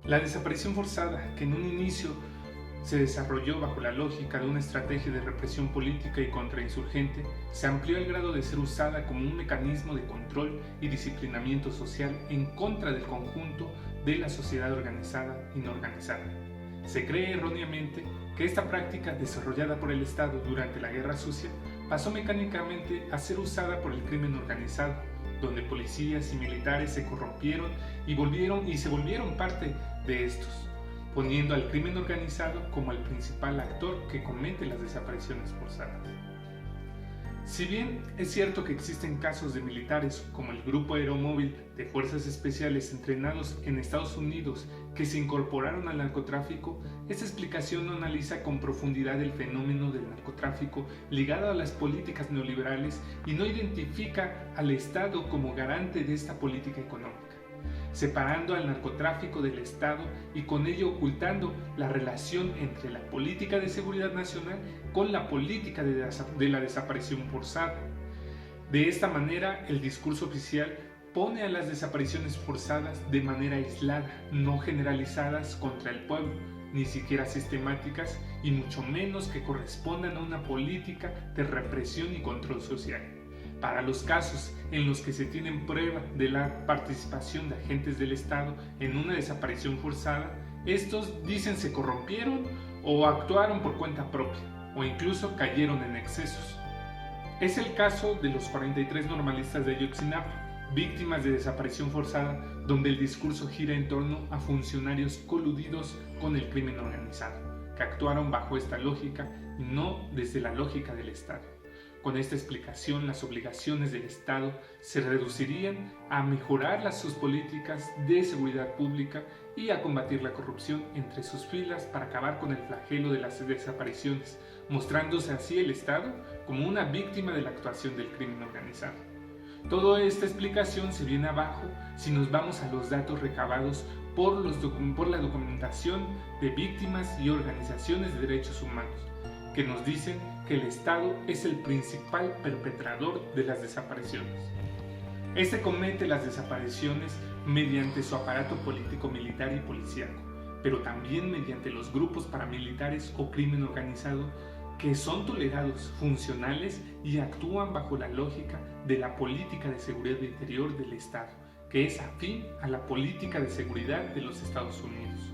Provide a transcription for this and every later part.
La desaparición forzada, que en un inicio se desarrolló bajo la lógica de una estrategia de represión política y contrainsurgente, se amplió al grado de ser usada como un mecanismo de control y disciplinamiento social en contra del conjunto de la sociedad organizada y no organizada. Se cree erróneamente que esta práctica desarrollada por el Estado durante la Guerra Sucia pasó mecánicamente a ser usada por el crimen organizado, donde policías y militares se corrompieron y se volvieron parte de estos, poniendo al crimen organizado como el principal actor que comete las desapariciones forzadas. Si bien es cierto que existen casos de militares como el Grupo Aeromóvil de Fuerzas Especiales entrenados en Estados Unidos que se incorporaron al narcotráfico, esta explicación no analiza con profundidad el fenómeno del narcotráfico ligado a las políticas neoliberales y no identifica al Estado como garante de esta política económica, separando al narcotráfico del Estado y con ello ocultando la relación entre la política de seguridad nacional con la política de la desaparición forzada. De esta manera, el discurso oficial pone a las desapariciones forzadas de manera aislada, no generalizadas contra el pueblo, ni siquiera sistemáticas y mucho menos que correspondan a una política de represión y control social. Para los casos en los que se tienen prueba de la participación de agentes del Estado en una desaparición forzada, estos dicen se corrompieron o actuaron por cuenta propia, o incluso cayeron en excesos. Es el caso de los 43 normalistas de Ayotzinapa, víctimas de desaparición forzada, donde el discurso gira en torno a funcionarios coludidos con el crimen organizado, que actuaron bajo esta lógica y no desde la lógica del Estado. Con esta explicación, las obligaciones del Estado se reducirían a mejorar sus políticas de seguridad pública y a combatir la corrupción entre sus filas para acabar con el flagelo de las desapariciones, mostrándose así el Estado como una víctima de la actuación del crimen organizado. Toda esta explicación se viene abajo si nos vamos a los datos recabados por la documentación de víctimas y organizaciones de derechos humanos, que nos dicen que el Estado es el principal perpetrador de las desapariciones. Este comete las desapariciones mediante su aparato político, militar y policíaco, pero también mediante los grupos paramilitares o crimen organizado que son tolerados, funcionales y actúan bajo la lógica de la política de seguridad interior del Estado, que es afín a la política de seguridad de los Estados Unidos.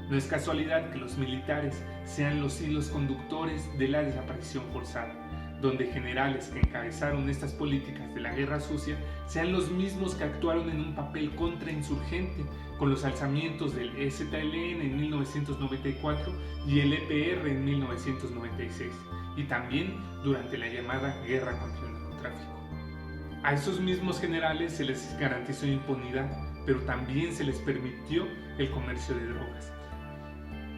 No es casualidad que los militares sean los hilos conductores de la desaparición forzada, donde generales que encabezaron estas políticas de la Guerra Sucia sean los mismos que actuaron en un papel contrainsurgente con los alzamientos del EZLN en 1994 y el EPR en 1996, y también durante la llamada Guerra contra el Narcotráfico. A esos mismos generales se les garantizó impunidad, pero también se les permitió el comercio de drogas.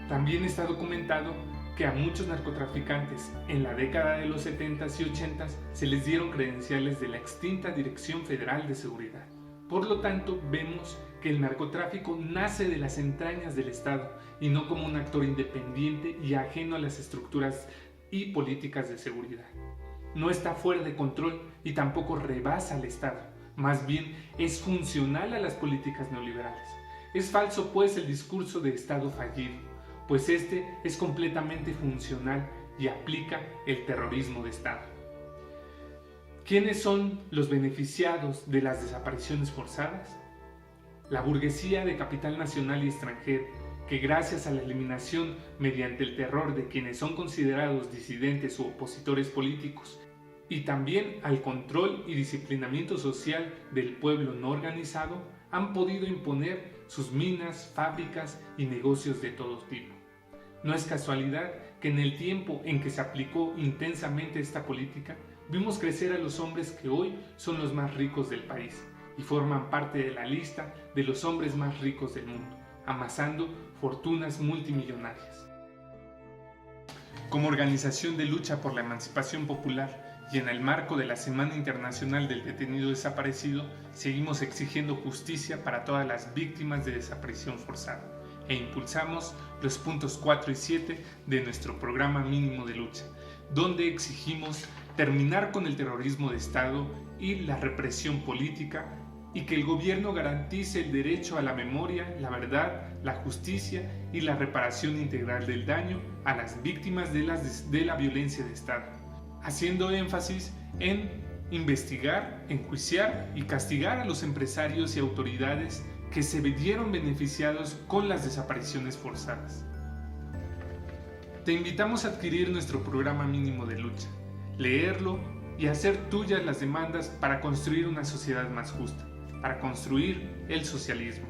También está documentado que a muchos narcotraficantes en la década de los 70s y 80s se les dieron credenciales de la extinta Dirección Federal de Seguridad. Por lo tanto, vemos que el narcotráfico nace de las entrañas del Estado y no como un actor independiente y ajeno a las estructuras y políticas de seguridad. No está fuera de control y tampoco rebasa al Estado, más bien es funcional a las políticas neoliberales. Es falso, pues, el discurso de Estado fallido, pues este es completamente funcional y aplica el terrorismo de Estado. ¿Quiénes son los beneficiados de las desapariciones forzadas? La burguesía de capital nacional y extranjero, que gracias a la eliminación mediante el terror de quienes son considerados disidentes u opositores políticos, y también al control y disciplinamiento social del pueblo no organizado, han podido imponer sus minas, fábricas y negocios de todo tipo. No es casualidad que en el tiempo en que se aplicó intensamente esta política, vimos crecer a los hombres que hoy son los más ricos del país y forman parte de la lista de los hombres más ricos del mundo, amasando fortunas multimillonarias. Como organización de lucha por la emancipación popular y en el marco de la Semana Internacional del Detenido Desaparecido, seguimos exigiendo justicia para todas las víctimas de desaparición forzada e impulsamos los puntos 4 y 7 de nuestro programa mínimo de lucha, donde exigimos terminar con el terrorismo de Estado y la represión política y que el gobierno garantice el derecho a la memoria, la verdad, la justicia y la reparación integral del daño a las víctimas de la violencia de Estado, haciendo énfasis en investigar, enjuiciar y castigar a los empresarios y autoridades que se vieron beneficiados con las desapariciones forzadas. Te invitamos a adquirir nuestro programa mínimo de lucha, leerlo y hacer tuyas las demandas para construir una sociedad más justa, para construir el socialismo.